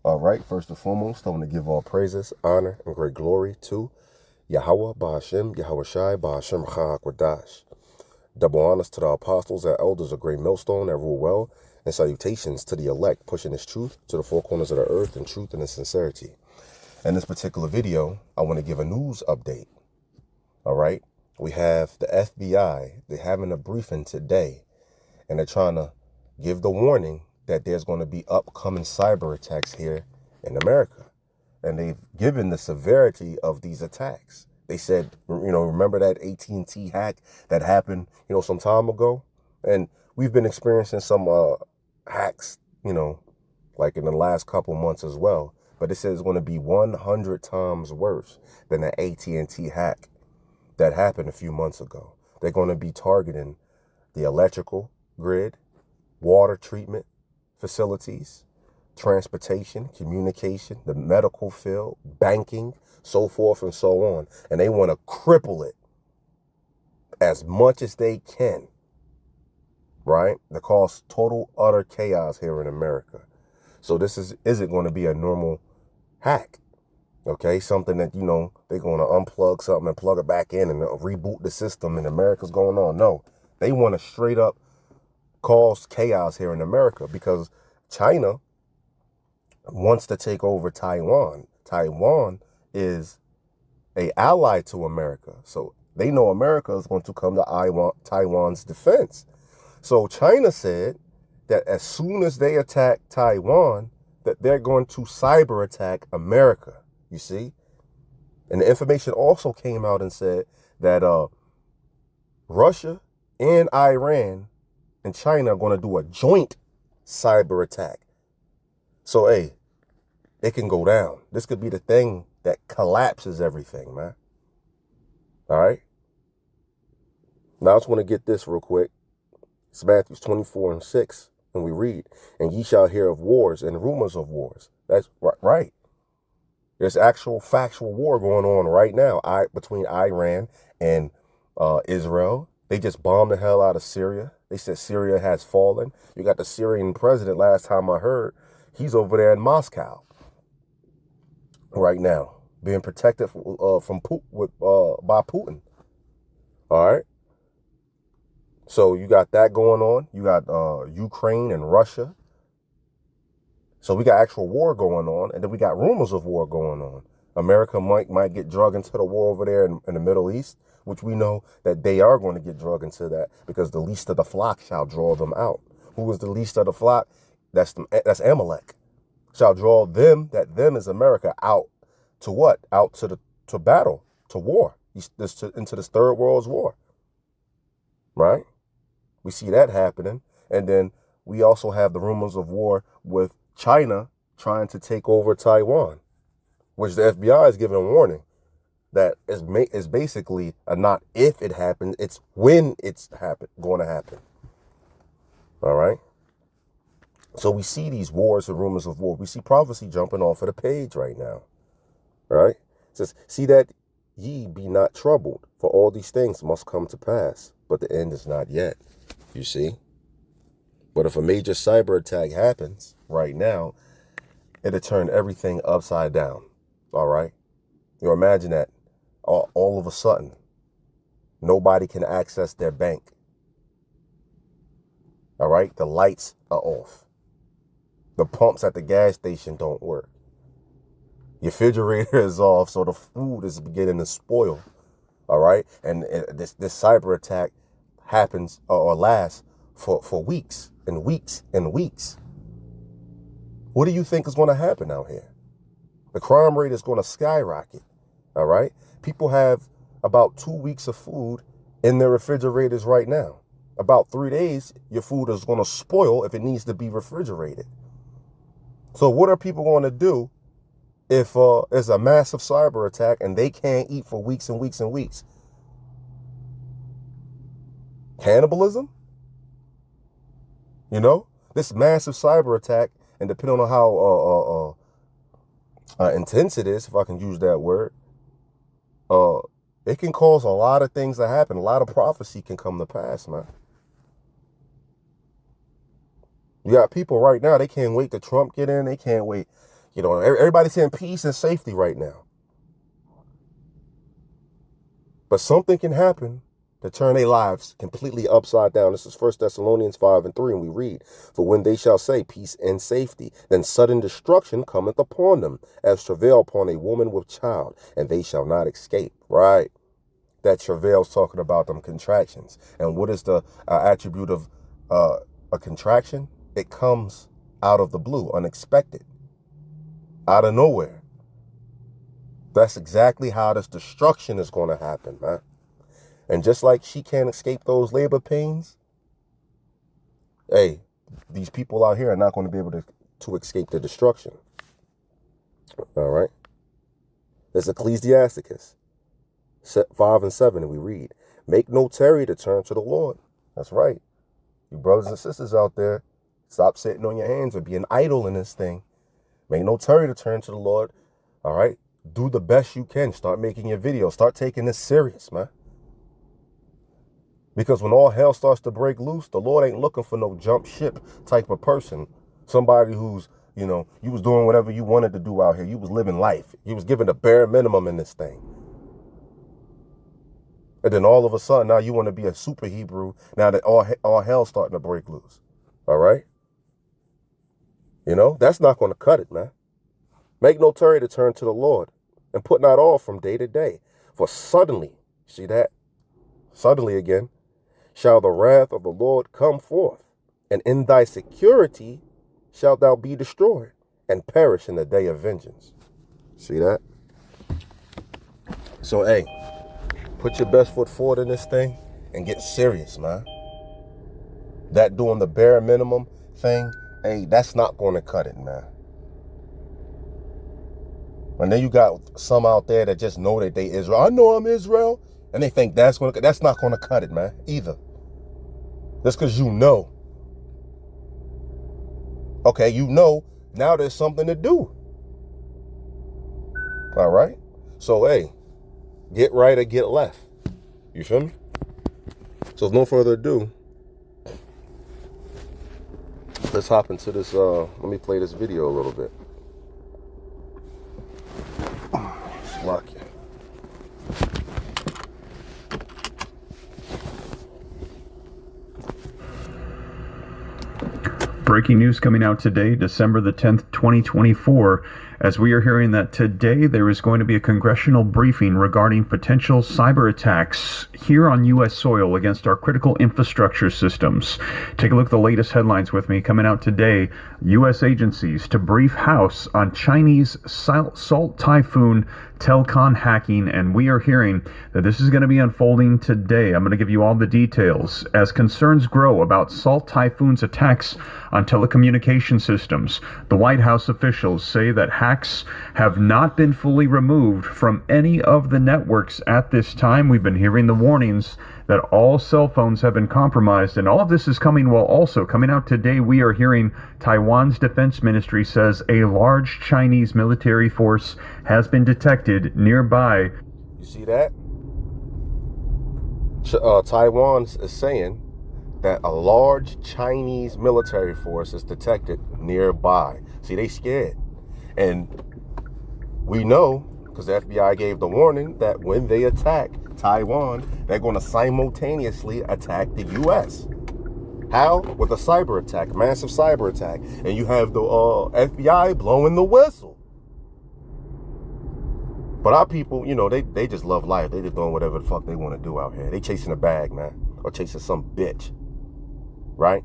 All right, first and foremost, I want to give all praises, honor, and great glory to Yahweh, Ba'ashem, Yahweh Shai, Ba'ashem, Cha'akwadash. Double honors to the apostles and elders of Great Millstone that rule well, and salutations to the elect, pushing this truth to the four corners of the earth in truth and in sincerity. In this particular video, I want to give a news update. All right, we have the FBI, they're having a briefing today, and they're trying to give the warning that there's going to be upcoming cyber attacks here in America. And they've given the severity of these attacks. They said, remember that AT&T hack that happened, some time ago? And we've been experiencing some hacks, like in the last couple months as well. But it says it's going to be 100 times worse than the AT&T hack that happened a few months ago. They're going to be targeting the electrical grid, water treatment facilities, transportation, communication, the medical field, banking, so forth and so on. And they want to cripple it as much as they can, right? To cause total, utter chaos here in America. So this isn't going to be a normal hack, okay? Something that, they're going to unplug something and plug it back in and reboot the system and America's going on. No, they want to straight up cause chaos here in America because China wants to take over Taiwan. Taiwan is an ally to America. So they know America is going to come to Taiwan's defense. So China said that as soon as they attack Taiwan, that they're going to cyber attack America, you see? And the information also came out and said that Russia and Iran and China are going to do a joint cyber attack. So, hey, it can go down. This could be the thing that collapses everything, man. All right? Now, I just want to get this real quick. It's Matthew 24:6, and we read, "And ye shall hear of wars and rumors of wars." That's right. There's actual factual war going on right now between Iran and Israel. They just bombed the hell out of Syria. They said Syria has fallen. You got the Syrian president, last time I heard, he's over there in Moscow right now, being protected by Putin. All right. So you got that going on. You got Ukraine and Russia. So we got actual war going on, and then we got rumors of war going on. America might get drug into the war over there in the Middle East, which we know that they are going to get drug into that because the least of the flock shall draw them out. Who is the least of the flock? That's Amalek. Shall draw them, that them is America, out to what? Out to battle, to war, into this third world's war, right? We see that happening. And then we also have the rumors of war with China trying to take over Taiwan, which the FBI is giving a warning that is basically not if it happens, it's when it's going to happen. All right. So we see these wars and rumors of war. We see prophecy jumping off of the page right now. Right? It says, "See that ye be not troubled, for all these things must come to pass, but the end is not yet." You see? But if a major cyber attack happens right now, it'll turn everything upside down. All right? You imagine that all of a sudden, nobody can access their bank. All right? The lights are off. The pumps at the gas station don't work. Your refrigerator is off, so the food is beginning to spoil. All right? And this cyber attack happens or lasts for weeks and weeks and weeks. What do you think is going to happen out here? The crime rate is going to skyrocket. All right? People have about 2 weeks of food in their refrigerators right now. About 3 days, your food is going to spoil if it needs to be refrigerated. So what are people going to do if there's a massive cyber attack and they can't eat for weeks and weeks and weeks? Cannibalism? This massive cyber attack, and depending on how intense it is, if I can use that word, it can cause a lot of things to happen. A lot of prophecy can come to pass, man. You got people right now, they can't wait till Trump get in. They can't wait, You know, everybody's saying peace and safety right now. But something can happen to turn their lives completely upside down. This is 1 Thessalonians 5:3, and we read, "For when they shall say peace and safety, then sudden destruction cometh upon them, as travail upon a woman with child, and they shall not escape." Right? That travail's talking about them contractions. And what is the attribute of a contraction? It comes out of the blue, unexpected, out of nowhere. That's exactly how this destruction is going to happen, man. And just like she can't escape those labor pains, hey, these people out here are not going to be able to escape the destruction. All right? There's Ecclesiasticus 5:7, and we read, "Make no tarry to turn to the Lord." That's right. You brothers and sisters out there, stop sitting on your hands or being idle in this thing. Make no tarry to turn to the Lord. All right? Do the best you can. Start making your videos. Start taking this serious, man. Because when all hell starts to break loose, the Lord ain't looking for no jump ship type of person. Somebody who's, you know, you was doing whatever you wanted to do out here. You was living life. You was giving the bare minimum in this thing. And then all of a sudden, now you want to be a super Hebrew now that all hell's starting to break loose. All right? You know, that's not going to cut it, man. Make no tarry to turn to the Lord, and put not off from day to day. For suddenly, see that? Suddenly again, shall the wrath of the Lord come forth, and in thy security shalt thou be destroyed, and perish in the day of vengeance. See that? So, hey, put your best foot forward in this thing and get serious, man. That doing the bare minimum thing, hey, that's not going to cut it, man. And then you got some out there that just know that they Israel. I know I'm Israel. And they think that's not going to cut it, man, either. Just because you know. Okay, you know, now there's something to do. All right? So, hey, get right or get left. You feel me? So, with no further ado, let's hop into this. Let me play this video a little bit. Lock it. Breaking news coming out today, December the 10th, 2024, as we are hearing that today there is going to be a congressional briefing regarding potential cyber attacks here on U.S. soil against our critical infrastructure systems. Take a look at the latest headlines with me coming out today. U.S. agencies to brief House on Chinese salt typhoon Telcon hacking, and we are hearing that this is going to be unfolding today. I'm going to give you all the details. As concerns grow about Salt Typhoon's attacks on telecommunication systems, the White House officials say that hacks have not been fully removed from any of the networks at this time. We've been hearing the warnings that all cell phones have been compromised, and all of this is coming while also coming out today. We are hearing Taiwan's defense ministry says a large Chinese military force has been detected nearby. You see that? Taiwan is saying that a large Chinese military force is detected nearby. See, they scared. And we know, because the FBI gave the warning, that when they attack Taiwan, they're going to simultaneously attack the U.S. How? With a cyber attack, massive cyber attack. And you have the FBI blowing the whistle. But our people, you know, they just love life. They just doing whatever the fuck they want to do out here. They chasing a bag, man. Or chasing some bitch. Right?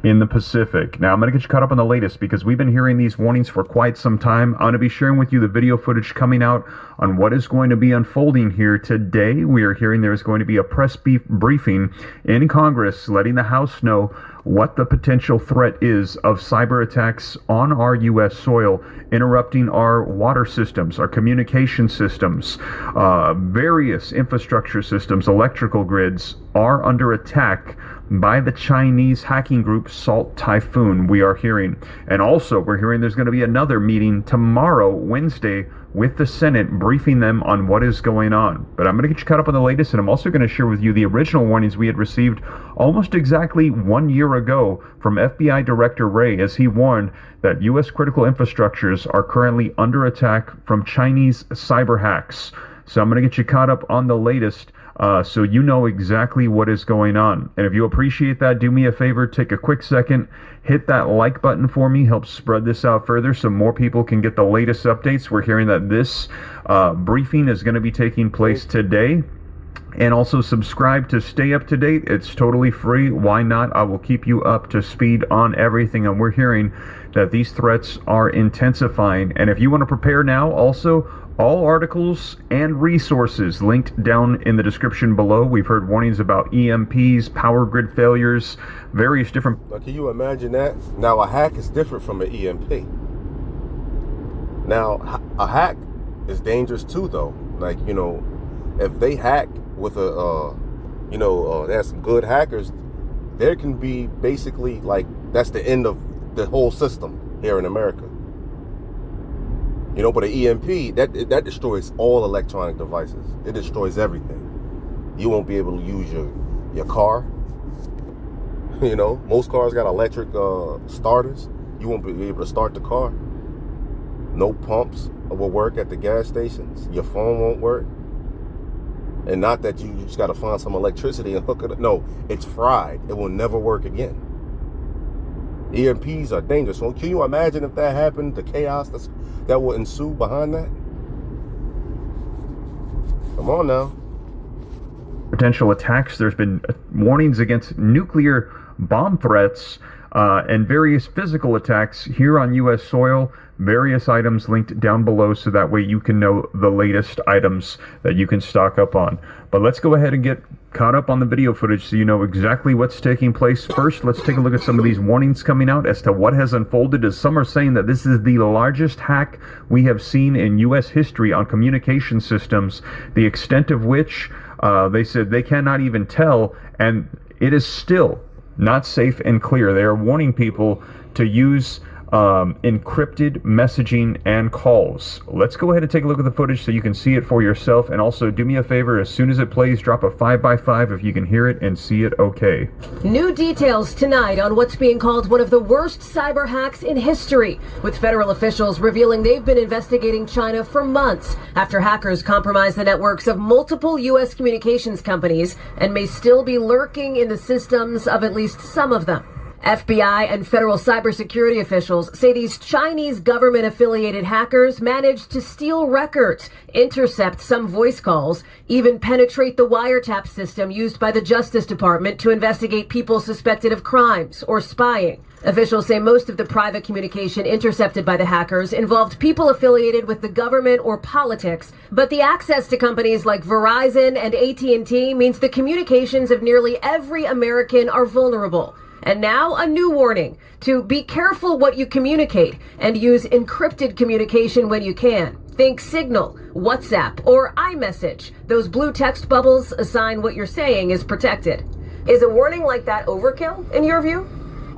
In the Pacific. Now, I'm going to get you caught up on the latest because we've been hearing these warnings for quite some time. I'm going to be sharing with you the video footage coming out on what is going to be unfolding here today. We are hearing there is going to be a press briefing in Congress letting the House know what the potential threat is of cyber attacks on our U.S. soil, interrupting our water systems, our communication systems, various infrastructure systems, electrical grids are under attack by the Chinese hacking group Salt Typhoon, we are hearing. And also, we're hearing there's going to be another meeting tomorrow, Wednesday, with the Senate, briefing them on what is going on. But I'm going to get you caught up on the latest, and I'm also going to share with you the original warnings we had received almost exactly 1 year ago from FBI Director Wray, as he warned that U.S. critical infrastructures are currently under attack from Chinese cyber hacks. So I'm going to get you caught up on the latest, so you know exactly what is going on. And if you appreciate that, do me a favor, take a quick second, hit that like button for me, help spread this out further so more people can get the latest updates. We're hearing that this briefing is going to be taking place today. And also subscribe to stay up to date. It's totally free. Why not? I will keep you up to speed on everything. And we're hearing that these threats are intensifying. And if you want to prepare now, also, all articles and resources linked down in the description below. We've heard warnings about EMPs, power grid failures, various different... But can you imagine that? Now, a hack is different from an EMP. Now, a hack is dangerous too, though. Like, you know, if they hack with there's some good hackers, there can be basically, like, that's the end of the whole system here in America. You know, but an EMP, that destroys all electronic devices. It destroys everything. You won't be able to use your car. You know, most cars got electric starters. You won't be able to start the car. No pumps will work at the gas stations. Your phone won't work. And not that you just got to find some electricity and hook it up. No, it's fried. It will never work again. EMPs are dangerous. So can you imagine if that happened, the chaos that will ensue behind that? Come on now. Potential attacks. There's been warnings against nuclear bomb threats and various physical attacks here on U.S. soil. Various items linked down below so that way you can know the latest items that you can stock up on. But let's go ahead and get caught up on the video footage so you know exactly what's taking place. First, let's take a look at some of these warnings coming out as to what has unfolded, as some are saying that this is the largest hack we have seen in U.S. history on communication systems, the extent of which they said they cannot even tell, and it is still not safe and clear. They are warning people to use encrypted messaging and calls. Let's go ahead and take a look at the footage so you can see it for yourself. And also, do me a favor, as soon as it plays, drop a 5x5 if you can hear it and see it okay. New details tonight on what's being called one of the worst cyber hacks in history, with federal officials revealing they've been investigating China for months after hackers compromised the networks of multiple U.S. communications companies and may still be lurking in the systems of at least some of them. FBI and federal cybersecurity officials say these Chinese government-affiliated hackers managed to steal records, intercept some voice calls, even penetrate the wiretap system used by the Justice Department to investigate people suspected of crimes or spying. Officials say most of the private communication intercepted by the hackers involved people affiliated with the government or politics, but the access to companies like Verizon and AT&T means the communications of nearly every American are vulnerable. And now a new warning to be careful what you communicate and use encrypted communication when you can. Think Signal, WhatsApp, or iMessage. Those blue text bubbles a sign what you're saying is protected. Is a warning like that overkill in your view?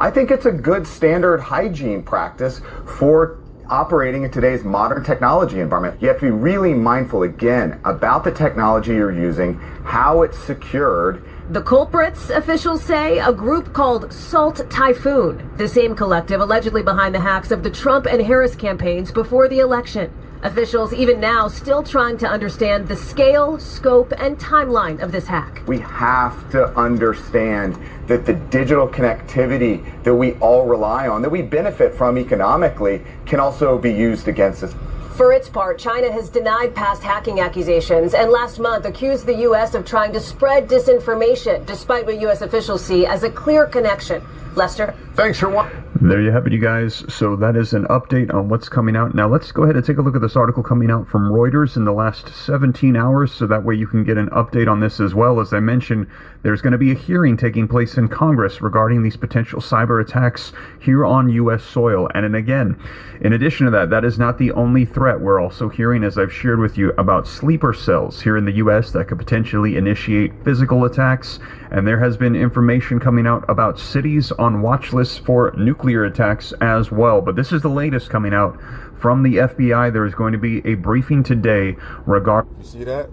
I think it's a good standard hygiene practice for operating in today's modern technology environment. You have to be really mindful, again, about the technology you're using, how it's secured. The culprits, officials say, a group called Salt Typhoon, the same collective allegedly behind the hacks of the Trump and Harris campaigns before the election. Officials even now still trying to understand the scale, scope, and timeline of this hack. We have to understand that the digital connectivity that we all rely on, that we benefit from economically, can also be used against us. For its part, China has denied past hacking accusations and last month accused the U.S. of trying to spread disinformation, despite what U.S. officials see as a clear connection. Lester? Thanks for one. There you have it, you guys. So that is an update on what's coming out. Now let's go ahead and take a look at this article coming out from Reuters in the last 17 hours, so that way you can get an update on this as well. As I mentioned, there's going to be a hearing taking place in Congress regarding these potential cyber attacks here on U.S. soil. And again, in addition to that, that is not the only threat. We're also hearing, as I've shared with you, about sleeper cells here in the U.S. that could potentially initiate physical attacks. And there has been information coming out about cities on watch lists for nuclear attacks as well. But this is the latest coming out from the FBI. There is going to be a briefing today regarding... You see that?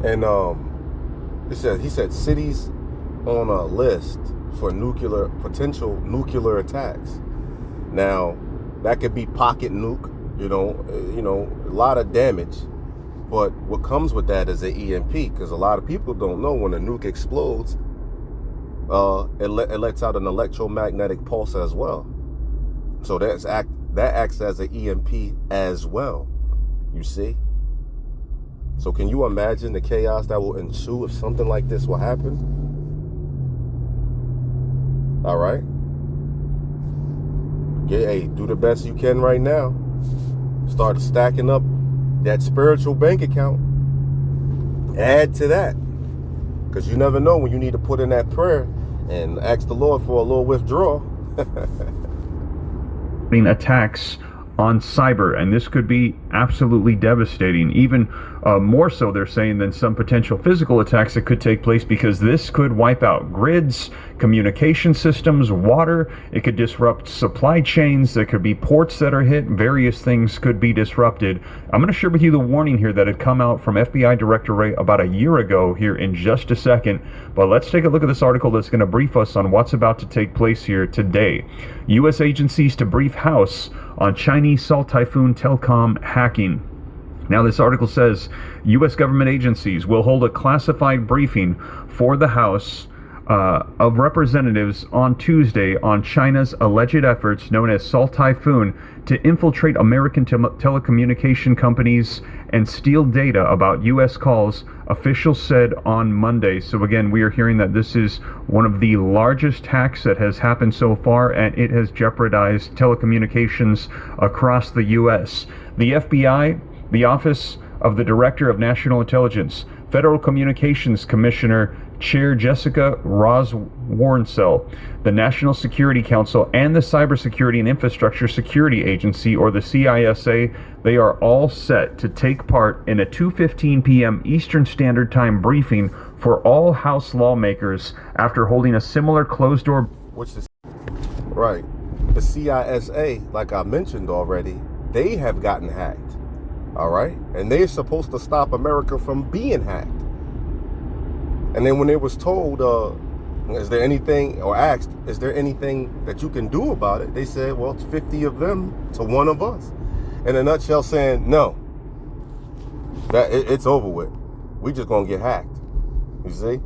And he said cities on a list for potential nuclear attacks. Now, that could be pocket nuke, a lot of damage. But what comes with that is an EMP, because a lot of people don't know when a nuke explodes, it lets out an electromagnetic pulse as well. So that acts as an EMP as well, you see? So can you imagine the chaos that will ensue if something like this will happen? All right? Do the best you can right now. Start stacking up that spiritual bank account. Add to that, because you never know when you need to put in that prayer and ask the Lord for a little withdrawal. attacks on cyber, and this could be absolutely devastating, even more so, they're saying, than some potential physical attacks that could take place, because this could wipe out grids, communication systems, water. It could disrupt supply chains. There could be ports that are hit. Various things could be disrupted. I'm going to share with you the warning here that had come out from FBI Director Wray about a year ago here in just a second. But let's take a look at this article that's going to brief us on what's about to take place here today. U.S. agencies to brief House on Chinese Salt Typhoon telecom hacking. Now, this article says U.S. government agencies will hold a classified briefing for the House of Representatives on Tuesday on China's alleged efforts, known as Salt Typhoon, to infiltrate American telecommunication companies and steal data about U.S. calls, officials said on Monday. So again, we are hearing that this is one of the largest hacks that has happened so far, and it has jeopardized telecommunications across the U.S. The FBI, the Office of the Director of National Intelligence, Federal Communications Commissioner Chair Jessica Roswornsel, the National Security Council, and the Cybersecurity and Infrastructure Security Agency, or the CISA, they are all set to take part in a 2:15 p.m. Eastern Standard Time briefing for all House lawmakers after holding a similar closed-door... Right. The CISA, like I mentioned already, they have gotten hacked. All right? And they're supposed to stop America from being hacked. And then when they was told, is there anything, or asked, is there anything that you can do about it? They said, well, it's 50 of them to one of us. In a nutshell, saying, no, it's over with. We just gonna get hacked. You see?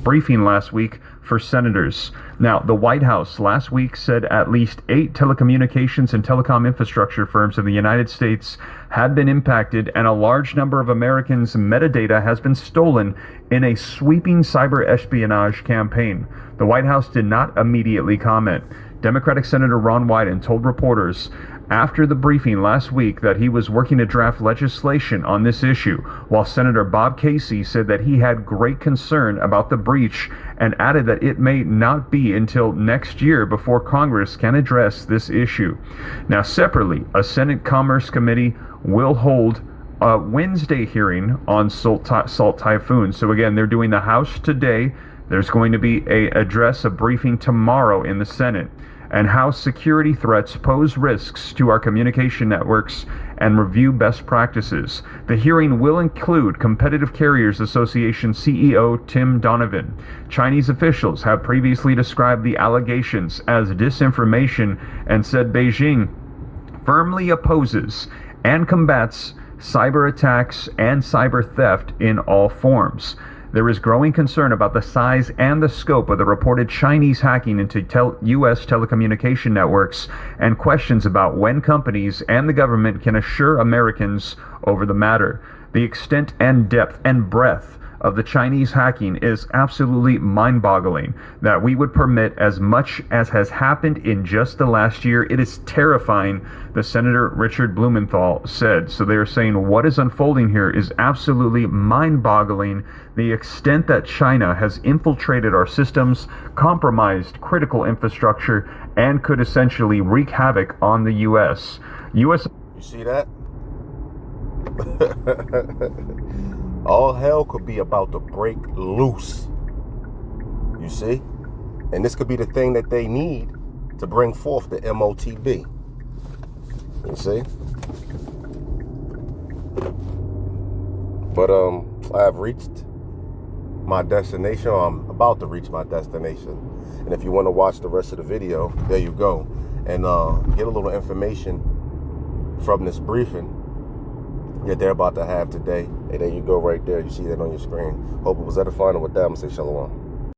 Briefing last week for senators. Now, the White House last week said at least 8 telecommunications and telecom infrastructure firms in the United States had been impacted, and a large number of Americans' metadata has been stolen in a sweeping cyber espionage campaign. The White House did not immediately comment. Democratic Senator Ron Wyden told reporters after the briefing last week that he was working to draft legislation on this issue, while Senator Bob Casey said that he had great concern about the breach and added that it may not be until next year before Congress can address this issue. Now, separately, a Senate Commerce Committee will hold a Wednesday hearing on Salt Typhoon. So again, they're doing the House today. There's going to be a briefing tomorrow in the Senate, and how security threats pose risks to our communication networks and review best practices. The hearing will include Competitive Carriers Association CEO Tim Donovan. Chinese officials have previously described the allegations as disinformation and said Beijing firmly opposes and combats cyber attacks and cyber theft in all forms. There is growing concern about the size and the scope of the reported Chinese hacking into U.S. telecommunication networks, and questions about when companies and the government can assure Americans over the matter. The extent and depth and breadth of the Chinese hacking is absolutely mind-boggling. That we would permit as much as has happened in just the last year. It is terrifying, the Senator Richard Blumenthal said. So they are saying what is unfolding here is absolutely mind-boggling. The extent that China has infiltrated our systems, compromised critical infrastructure, and could essentially wreak havoc on the U.S. You see that? All hell could be about to break loose. You see? And this could be the thing that they need to bring forth the MOTB. You see? But I have reached my destination, or I'm about to reach my destination. And if you want to watch the rest of the video, there you go. And get a little information from this briefing that they're about to have today. And there you go right there. You see that on your screen. Hope it was edifying. And with that, I'm going to say shalom.